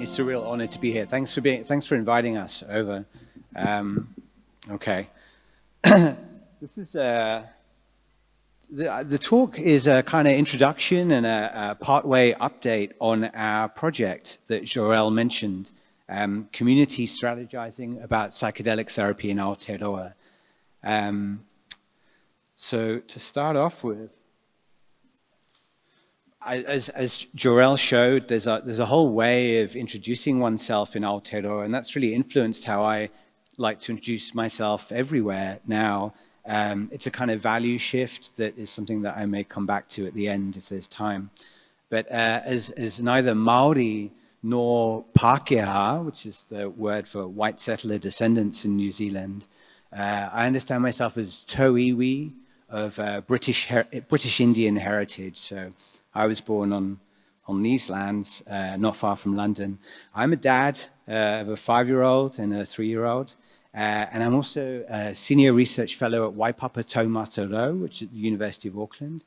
It's a real honor to be here. Thanks for inviting us over. Okay. This is the talk is a kind of introduction and a partway update on our project that Jorel mentioned, community strategizing about psychedelic therapy in Aotearoa. So to start off with, as Jorel showed, there's a whole way of introducing oneself in Aotearoa, and that's really influenced how I like to introduce myself everywhere now. It's a kind of value shift that is something that I may come back to at the end if there's time. But as neither Māori nor Pākehā, which is the word for white settler descendants in New Zealand, I understand myself as Tauiwi of British Indian heritage. So I was born on these lands, not far from London. I'm a dad of a 5-year-old and a 3-year-old. And I'm also a senior research fellow at Waipapa Taumata, which is at the University of Auckland.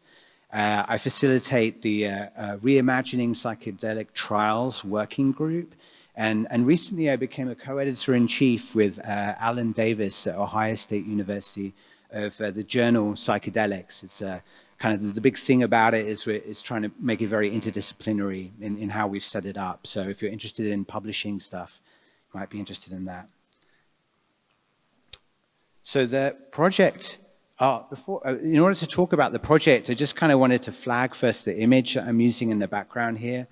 I facilitate the Reimagining Psychedelic Trials working group. And recently I became a co-editor-in-chief with Alan Davis at Ohio State University of the journal Psychedelics. It's kind of the big thing about it is trying to make it very interdisciplinary in how we've set it up. So if you're interested in publishing stuff, you might be interested in that. So the project, in order to talk about the project, I just kind of wanted to flag first the image that I'm using in the background here.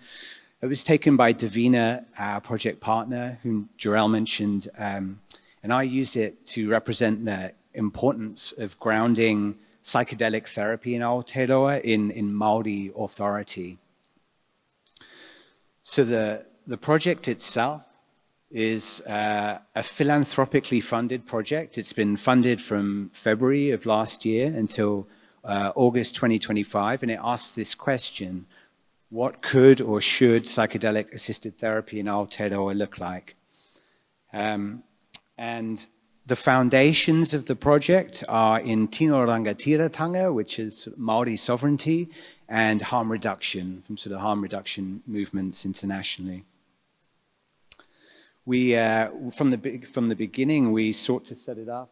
It was taken by Davina, our project partner, whom Jorel mentioned, and I used it to represent the importance of grounding psychedelic therapy in Aotearoa in Māori authority. So the project itself is a philanthropically funded project. It's been funded from February of last year until August 2025, and it asks this question: what could or should psychedelic-assisted therapy in Aotearoa look like? And the foundations of the project are in Tino Rangatiratanga, which is Māori sovereignty, and harm reduction, from sort of harm reduction movements internationally. We, from the beginning, we sought to set it up.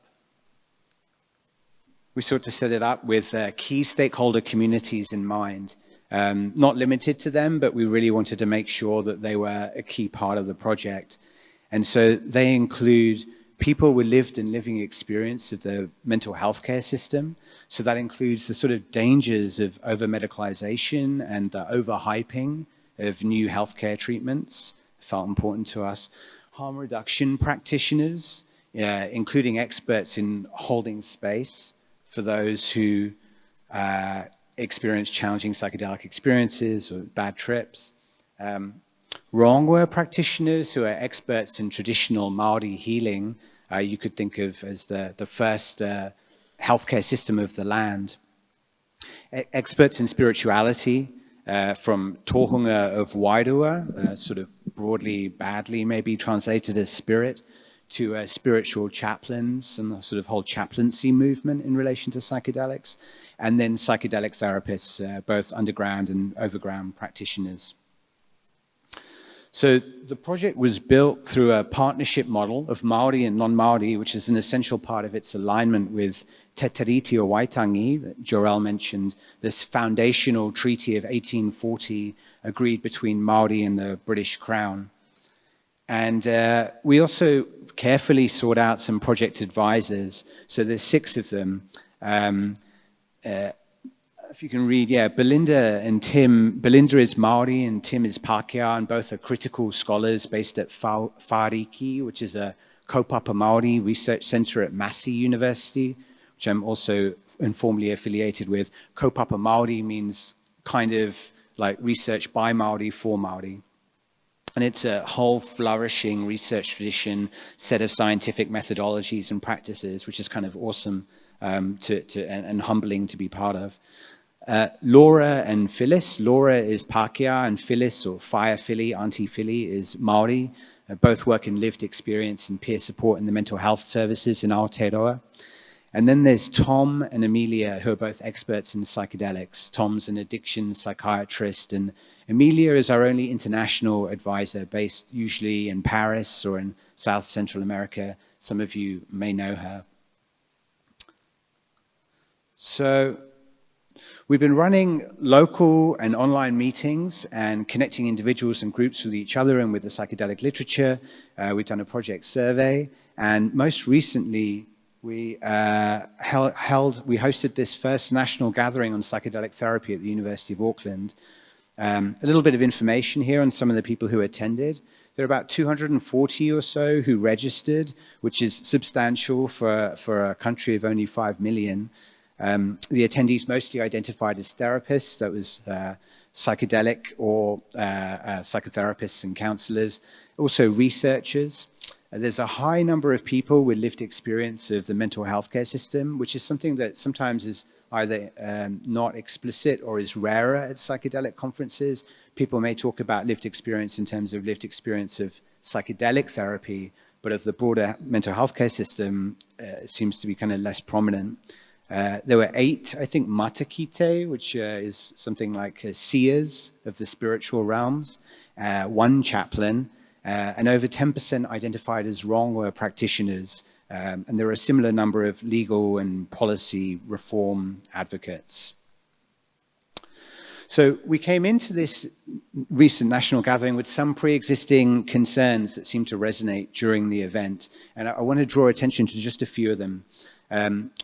We sought to set it up with key stakeholder communities in mind. Not limited to them, but we really wanted to make sure that they were a key part of the project. And so they include people with lived and living experience of the mental health care system. So that includes the sort of dangers of over-medicalization and the overhyping of new healthcare treatments. Felt important to us. Harm reduction practitioners, including experts in holding space for those who experience challenging psychedelic experiences or bad trips. Rongwa practitioners who are experts in traditional Māori healing, you could think of as the first healthcare system of the land. Experts in spirituality, from tohunga of Wairua, sort of broadly, badly maybe translated as spirit, to spiritual chaplains and the sort of whole chaplaincy movement in relation to psychedelics, and then psychedelic therapists, both underground and overground practitioners. So the project was built through a partnership model of Māori and non-Māori, which is an essential part of its alignment with Te Tiriti o Waitangi, that Jorel mentioned, this foundational treaty of 1840 agreed between Māori and the British Crown. And we also carefully sought out some project advisors. So there's 6 of them. If you can read, yeah, Belinda and Tim. Belinda is Māori and Tim is Pākehā, and both are critical scholars based at Whāriki, which is a Kaupapa Māori research center at Massey University, which I'm also informally affiliated with. Kaupapa Māori means kind of like research by Māori for Māori. And it's a whole flourishing research tradition, set of scientific methodologies and practices, which is kind of awesome and humbling to be part of. Laura and Phyllis. Laura is Pākehā and Phyllis, or Whaia Philly, Auntie Philly, is Māori. Both work in lived experience and peer support in the mental health services in Aotearoa. And then there's Tom and Amelia, who are both experts in psychedelics. Tom's an addiction psychiatrist, and Amelia is our only international advisor, based usually in Paris or in South Central America. Some of you may know her. So we've been running local and online meetings and connecting individuals and groups with each other and with the psychedelic literature. We've done a project survey, and most recently, we hosted this first national gathering on psychedelic therapy at the University of Auckland. A little bit of information here on some of the people who attended. There are about 240 or so who registered, which is substantial for a country of only 5 million. The attendees mostly identified as therapists, that was psychedelic or psychotherapists and counselors, also researchers. There's a high number of people with lived experience of the mental health care system, which is something that sometimes is either not explicit or is rarer at psychedelic conferences. People may talk about lived experience in terms of lived experience of psychedelic therapy, but of the broader mental health care system, it seems to be kind of less prominent. There were 8, I think, matakite, which is something like seers of the spiritual realms, 1 chaplain, and over 10% identified as wrong practitioners. And there are a similar number of legal and policy reform advocates. So we came into this recent national gathering with some pre-existing concerns that seemed to resonate during the event. And I want to draw attention to just a few of them.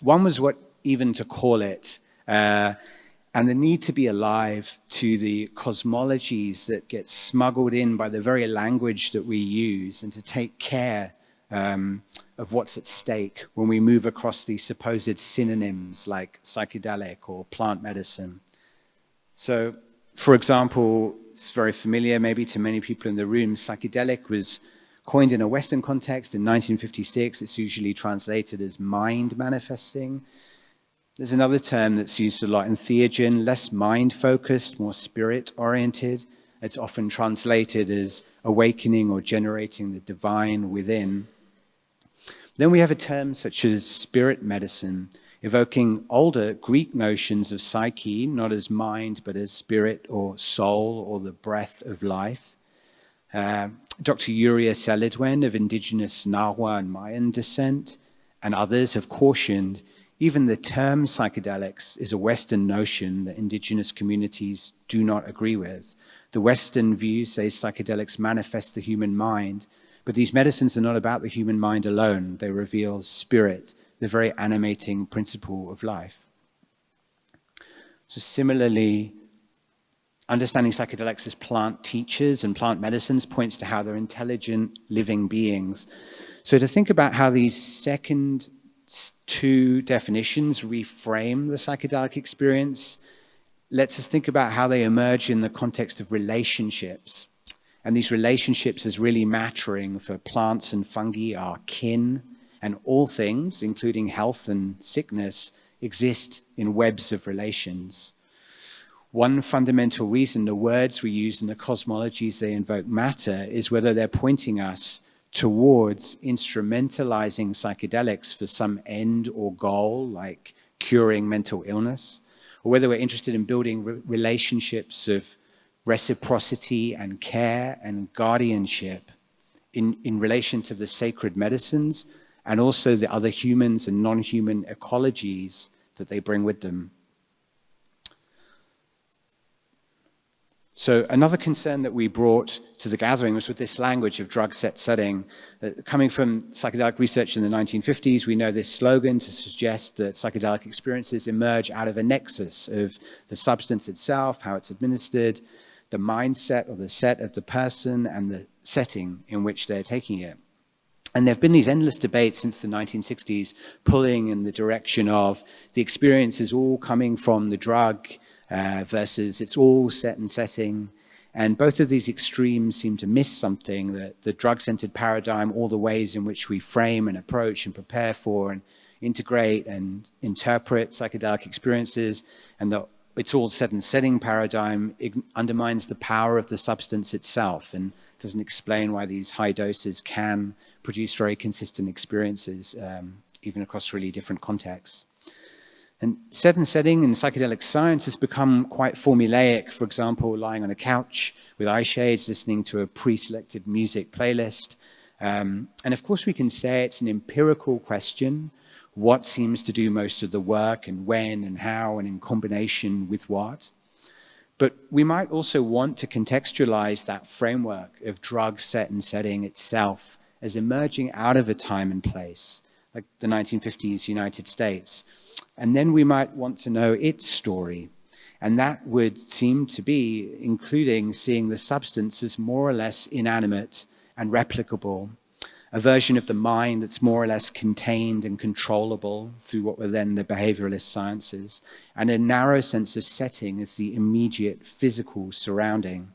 One was what even to call it, and the need to be alive to the cosmologies that get smuggled in by the very language that we use, and to take care of what's at stake when we move across these supposed synonyms like psychedelic or plant medicine. So, for example, it's very familiar maybe to many people in the room, psychedelic was coined in a Western context in 1956. It's usually translated as mind manifesting. There's another term that's used a lot in theogen, less mind-focused, more spirit-oriented. It's often translated as awakening or generating the divine within. Then we have a term such as spirit medicine, evoking older Greek notions of psyche, not as mind, but as spirit or soul or the breath of life. Dr. Yuria Selidwen of Indigenous Nahua and Mayan descent and others have cautioned even the term psychedelics is a Western notion that indigenous communities do not agree with. The Western view says psychedelics manifest the human mind, but these medicines are not about the human mind alone. They reveal spirit, the very animating principle of life. So similarly, understanding psychedelics as plant teachers and plant medicines points to how they're intelligent, living beings. So to think about how these second 2 definitions reframe the psychedelic experience lets us think about how they emerge in the context of relationships. And these relationships as really mattering for plants and fungi, our kin, and all things, including health and sickness, exist in webs of relations. One fundamental reason the words we use and the cosmologies they invoke matter is whether they're pointing us towards instrumentalizing psychedelics for some end or goal, like curing mental illness, or whether we're interested in building relationships of reciprocity and care and guardianship in relation to the sacred medicines and also the other humans and non-human ecologies that they bring with them. So another concern that we brought to the gathering was with this language of drug setting. Coming from psychedelic research in the 1950s, we know this slogan to suggest that psychedelic experiences emerge out of a nexus of the substance itself, how it's administered, the mindset or the set of the person, and the setting in which they're taking it. And there have been these endless debates since the 1960s pulling in the direction of the experience is all coming from the drug versus it's all set and setting. And both of these extremes seem to miss something, that the drug-centered paradigm, all the ways in which we frame and approach and prepare for and integrate and interpret psychedelic experiences, and the it's all set and setting paradigm undermines the power of the substance itself and doesn't explain why these high doses can produce very consistent experiences even across really different contexts. And set and setting in psychedelic science has become quite formulaic. For example, lying on a couch with eye shades, listening to a pre-selected music playlist. And of course, we can say it's an empirical question. What seems to do most of the work, and when and how, and in combination with what? But we might also want to contextualize that framework of drug set and setting itself as emerging out of a time and place, like the 1950s United States. And then we might want to know its story. And that would seem to be including seeing the substance as more or less inanimate and replicable, a version of the mind that's more or less contained and controllable through what were then the behavioralist sciences, and a narrow sense of setting as the immediate physical surrounding.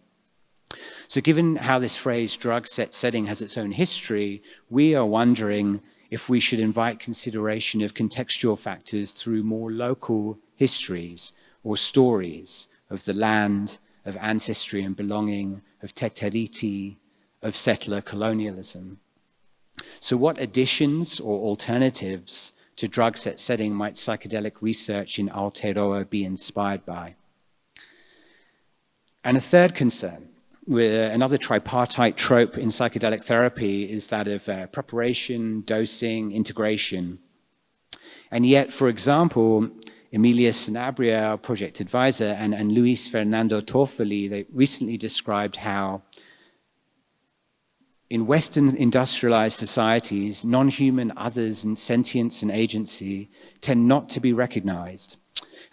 So given how this phrase drug set setting has its own history, we are wondering if we should invite consideration of contextual factors through more local histories or stories of the land, of ancestry and belonging, of te tiriti, of settler colonialism. So what additions or alternatives to drug set setting might psychedelic research in Aotearoa be inspired by? And a third concern, another tripartite trope in psychedelic therapy, is that of preparation, dosing, integration. And yet, for example, Emilia Sanabria, our project advisor, and Luis Fernando Toffoli, they recently described how in Western industrialized societies, non-human others and sentience and agency tend not to be recognized.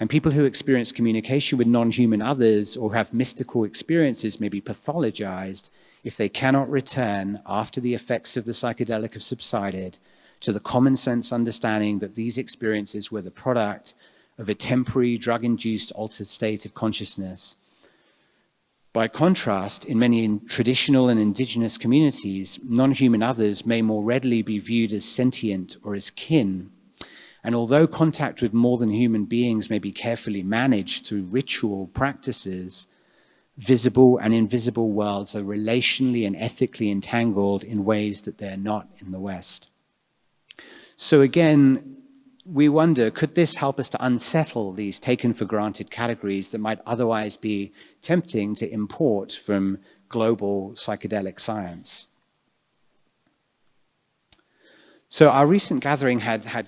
And people who experience communication with non-human others or have mystical experiences may be pathologized if they cannot return, after the effects of the psychedelic have subsided, to the common sense understanding that these experiences were the product of a temporary drug-induced altered state of consciousness. By contrast, in many traditional and indigenous communities, non-human others may more readily be viewed as sentient or as kin. And although contact with more than human beings may be carefully managed through ritual practices, visible and invisible worlds are relationally and ethically entangled in ways that they're not in the West. So again, we wonder, could this help us to unsettle these taken for granted categories that might otherwise be tempting to import from global psychedelic science? So our recent gathering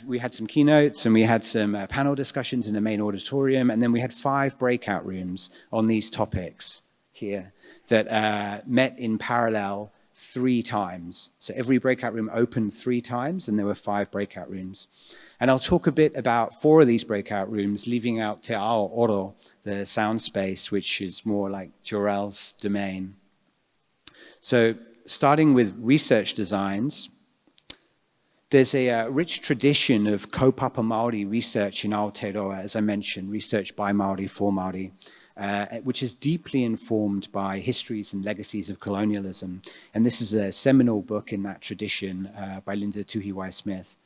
we had some keynotes and we had some panel discussions in the main auditorium, and then we had 5 breakout rooms on these topics here that met in parallel 3 times. So every breakout room opened 3 times, and there were 5 breakout rooms. And I'll talk a bit about 4 of these breakout rooms, leaving out Te Aotearoa, the sound space, which is more like Jorel's domain. So starting with research designs, there's a rich tradition of Kaupapa Māori research in Aotearoa, as I mentioned, research by Māori for Māori, which is deeply informed by histories and legacies of colonialism. And this is a seminal book in that tradition by Linda Tuhiwai-Smith.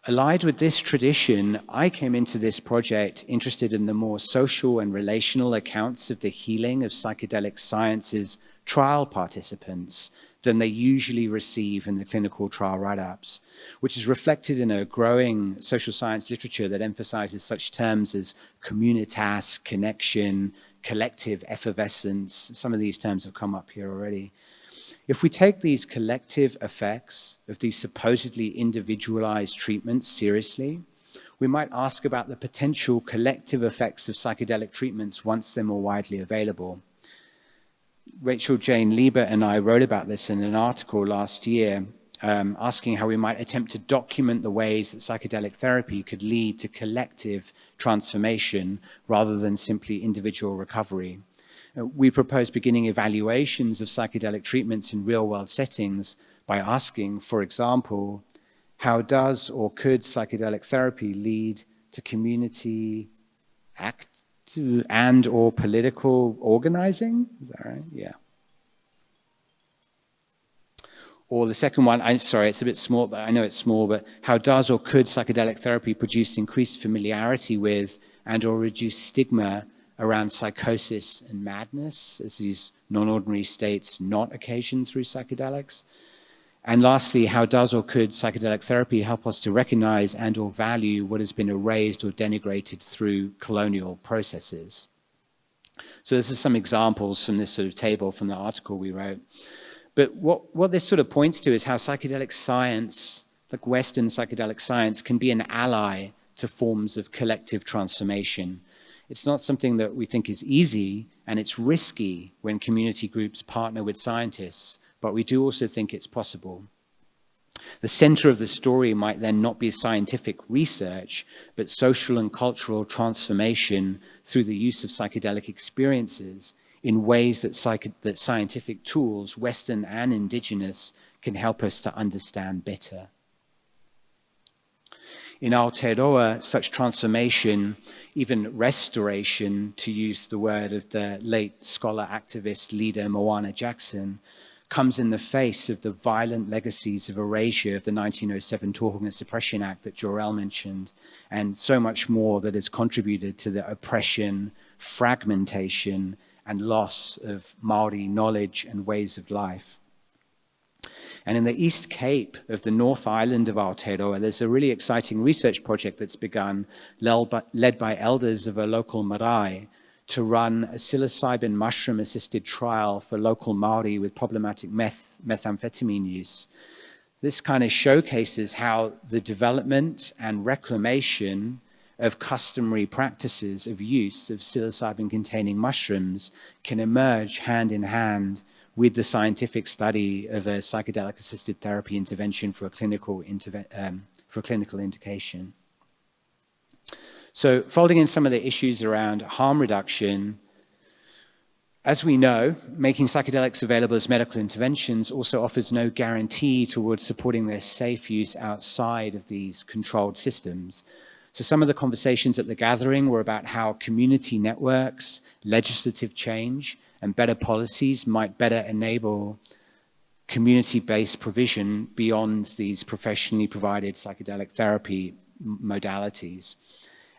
Allied with this tradition, I came into this project interested in the more social and relational accounts of the healing of psychedelic sciences trial participants than they usually receive in the clinical trial write-ups, which is reflected in a growing social science literature that emphasizes such terms as communitas, connection, collective effervescence. Some of these terms have come up here already. If we take these collective effects of these supposedly individualized treatments seriously, we might ask about the potential collective effects of psychedelic treatments once they're more widely available. Rachel Jane Liebert and I wrote about this in an article last year, asking how we might attempt to document the ways that psychedelic therapy could lead to collective transformation rather than simply individual recovery. We propose beginning evaluations of psychedelic treatments in real-world settings by asking, for example, how does or could psychedelic therapy lead to community and or political organizing? Is that right? Yeah. Or the second one, sorry, it's a bit small, but I know it's small, but how does or could psychedelic therapy produce increased familiarity with and or reduce stigma around psychosis and madness as these non-ordinary states not occasioned through psychedelics? And lastly, how does or could psychedelic therapy help us to recognize and or value what has been erased or denigrated through colonial processes? So this is some examples from this sort of table from the article we wrote. But what this sort of points to is how psychedelic science, like Western psychedelic science, can be an ally to forms of collective transformation. It's not something that we think is easy, and it's risky when community groups partner with scientists, but we do also think it's possible. The center of the story might then not be scientific research, but social and cultural transformation through the use of psychedelic experiences in ways that scientific tools, Western and Indigenous, can help us to understand better. In Aotearoa, such transformation, even restoration, to use the word of the late scholar, activist, leader Moana Jackson, comes in the face of the violent legacies of erasure of the 1907 Tohunga Suppression Act that Jorel mentioned, and so much more that has contributed to the oppression, fragmentation, and loss of Māori knowledge and ways of life. And in the East Cape of the North Island of Aotearoa, there's a really exciting research project that's begun, led by elders of a local marae, to run a psilocybin mushroom-assisted trial for local Māori with problematic methamphetamine use. This kind of showcases how the development and reclamation of customary practices of use of psilocybin-containing mushrooms can emerge hand in hand with the scientific study of a psychedelic-assisted therapy intervention for a clinical indication. So folding in some of the issues around harm reduction, as we know, making psychedelics available as medical interventions also offers no guarantee towards supporting their safe use outside of these controlled systems. So some of the conversations at the gathering were about how community networks, legislative change, and better policies might better enable community-based provision beyond these professionally provided psychedelic therapy modalities.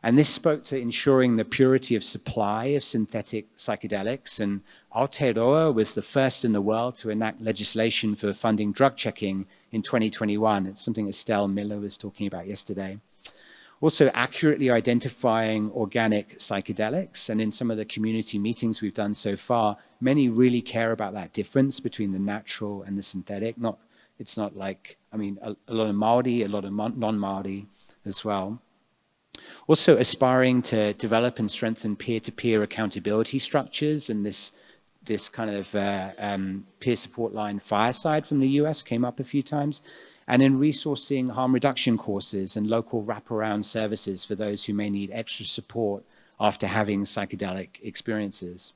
And this spoke to ensuring the purity of supply of synthetic psychedelics. And Aotearoa was the first in the world to enact legislation for funding drug checking in 2021. It's something Estelle Miller was talking about yesterday. Also accurately identifying organic psychedelics. And in some of the community meetings we've done so far, many really care about that difference between the natural and the synthetic. It's not like, I mean, a lot of Māori, a lot of non-Māori as well. Also aspiring to develop and strengthen peer-to-peer accountability structures, and this kind of peer support line Fireside from the US came up a few times, and in resourcing harm reduction courses and local wraparound services for those who may need extra support after having psychedelic experiences.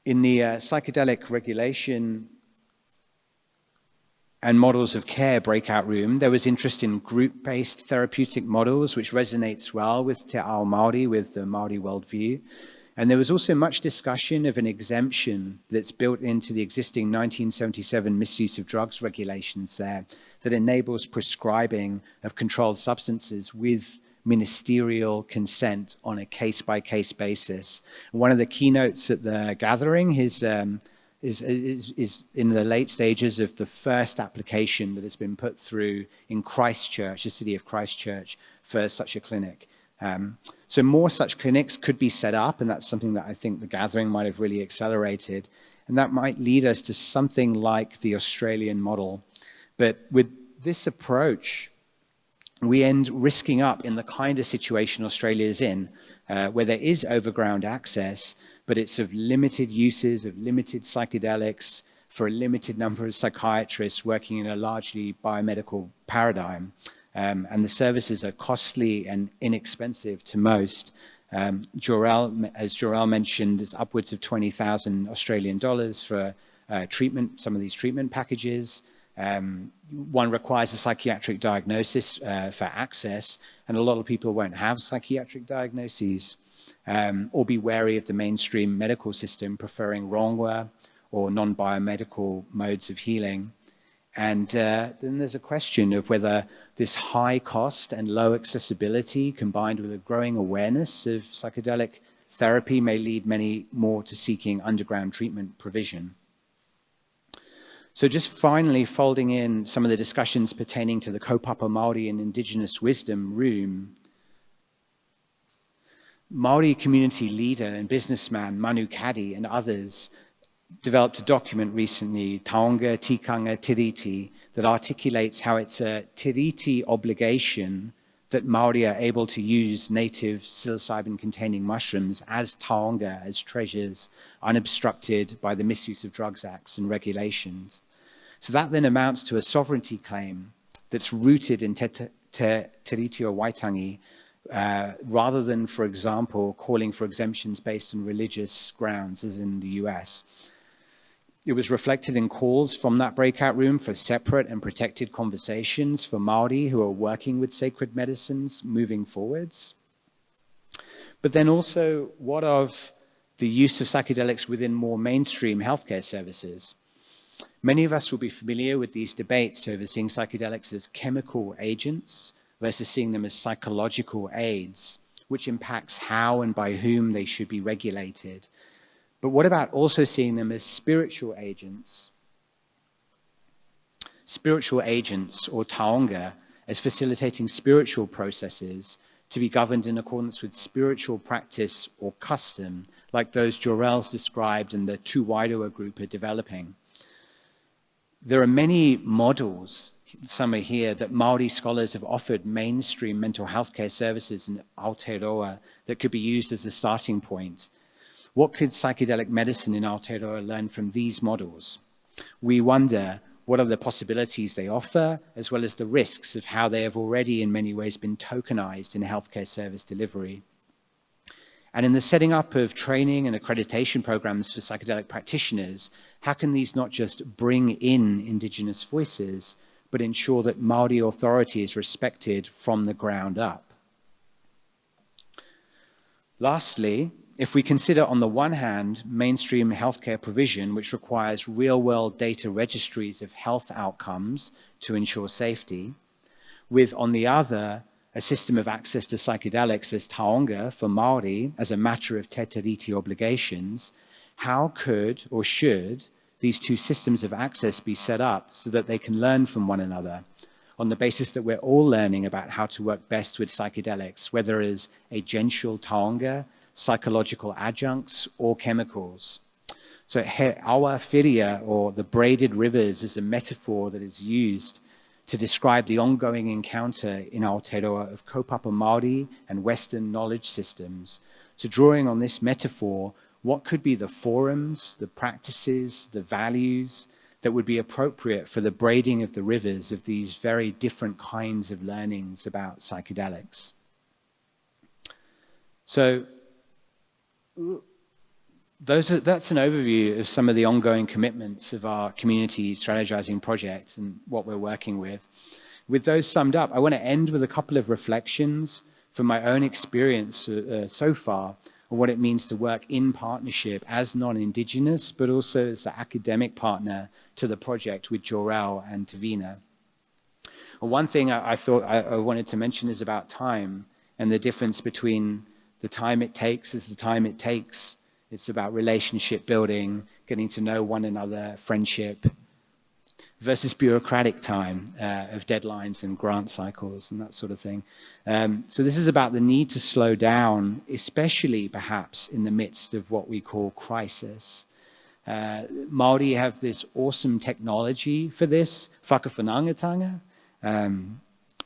In the psychedelic regulation and models of care breakout room, there was interest in group-based therapeutic models, which resonates well with Te Ao Māori, with the Māori worldview. And there was also much discussion of an exemption that's built into the existing 1977 misuse of drugs regulations there that enables prescribing of controlled substances with ministerial consent on a case-by-case basis. One of the keynotes at the gathering is in the late stages of the first application that has been put through in Christchurch, the city of Christchurch, for such a clinic. So more such clinics could be set up, and that's something that I think the gathering might have really accelerated. And that might lead us to something like the Australian model. But with this approach, we end risking up in the kind of situation Australia is in, where there is overground access, but it's of limited uses, of limited psychedelics for a limited number of psychiatrists working in a largely biomedical paradigm. And the services are costly and inexpensive to most. As Jorel mentioned, is upwards of 20,000 Australian dollars for treatment, some of these treatment packages. One requires a psychiatric diagnosis for access, and a lot of people won't have psychiatric diagnoses. Or be wary of the mainstream medical system preferring Rongwa or non-biomedical modes of healing. And then there's a question of whether this high cost and low accessibility combined with a growing awareness of psychedelic therapy may lead many more to seeking underground treatment provision. So just finally folding in some of the discussions pertaining to the Kaupapa Māori and Indigenous wisdom room, Māori community leader and businessman Manu Kadi and others developed a document recently, Taonga Tikanga Tiriti, that articulates how it's a tiriti obligation that Māori are able to use native psilocybin-containing mushrooms as taonga, as treasures, unobstructed by the Misuse of Drugs Acts and regulations. So that then amounts to a sovereignty claim that's rooted in Te Tiriti o Waitangi, rather than, for example, calling for exemptions based on religious grounds, as in the US. It was reflected in calls from that breakout room for separate and protected conversations for Māori who are working with sacred medicines moving forwards. But then also, what of the use of psychedelics within more mainstream healthcare services? Many of us will be familiar with these debates over seeing psychedelics as chemical agents versus seeing them as psychological aids, which impacts how and by whom they should be regulated. But what about also seeing them as spiritual agents? Spiritual agents, or taonga, as facilitating spiritual processes to be governed in accordance with spiritual practice or custom, like those Jorel's described and the Tuwaidoa group are developing. There are many models, some are here, that Māori scholars have offered mainstream mental health care services in Aotearoa that could be used as a starting point. What could psychedelic medicine in Aotearoa learn from these models? We wonder what are the possibilities they offer, as well as the risks of how they have already in many ways been tokenized in healthcare service delivery. And in the setting up of training and accreditation programs for psychedelic practitioners, how can these not just bring in Indigenous voices, but ensure that Māori authority is respected from the ground up? Lastly, if we consider on the one hand mainstream healthcare provision, which requires real-world data registries of health outcomes to ensure safety, with on the other a system of access to psychedelics as taonga for Māori as a matter of te tiriti obligations, how could or should these two systems of access be set up so that they can learn from one another on the basis that we're all learning about how to work best with psychedelics, whether as agential taonga, psychological adjuncts, or chemicals? So awa whiria, or the braided rivers, is a metaphor that is used to describe the ongoing encounter in Aotearoa of Kaupapa Māori and Western knowledge systems. So drawing on this metaphor, what could be the forums, the practices, the values that would be appropriate for the braiding of the rivers of these very different kinds of learnings about psychedelics? So that's an overview of some of the ongoing commitments of our community strategizing project and what we're working with. With those summed up, I want to end with a couple of reflections from my own experience so far on what it means to work in partnership as non-Indigenous, but also as the academic partner to the project with Jorel and Tavina. One thing I thought I wanted to mention is about time and the difference between the time it takes is the time it takes. It's about relationship building, getting to know one another, friendship, versus bureaucratic time of deadlines and grant cycles and that sort of thing. So this is about the need to slow down, especially perhaps in the midst of what we call crisis. Māori have this awesome technology for this, whakawhanangatanga,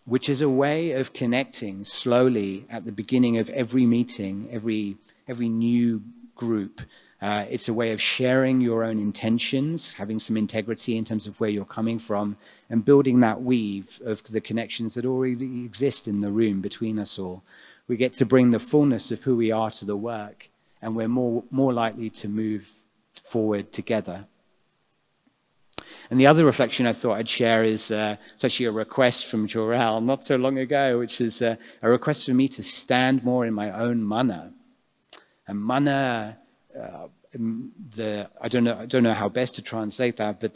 which is a way of connecting slowly at the beginning of every meeting, every new group. It's a way of sharing your own intentions, having some integrity in terms of where you're coming from, and building that weave of the connections that already exist in the room between us all. We get to bring the fullness of who we are to the work, and we're more likely to move forward together. And the other reflection I thought I'd share is it's actually a request from Jorel not so long ago, which is a request for me to stand more in my own mana. And mana, I don't know how best to translate that, but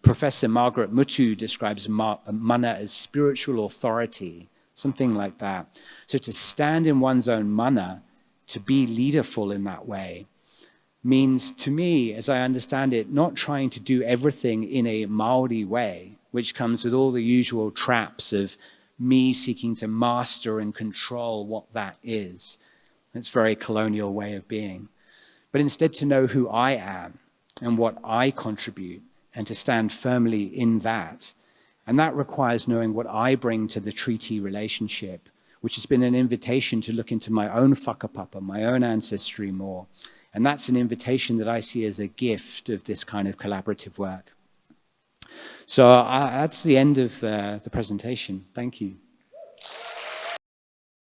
Professor Margaret Mutu describes mana as spiritual authority, something like that. So to stand in one's own mana, to be leaderful in that way, means, to me, as I understand it, not trying to do everything in a Māori way, which comes with all the usual traps of me seeking to master and control what that is. It's a very colonial way of being. But instead to know who I am and what I contribute, and to stand firmly in that. And that requires knowing what I bring to the treaty relationship, which has been an invitation to look into my own whakapapa, my own ancestry more. And that's an invitation that I see as a gift of this kind of collaborative work. So that's the end of the presentation. Thank you.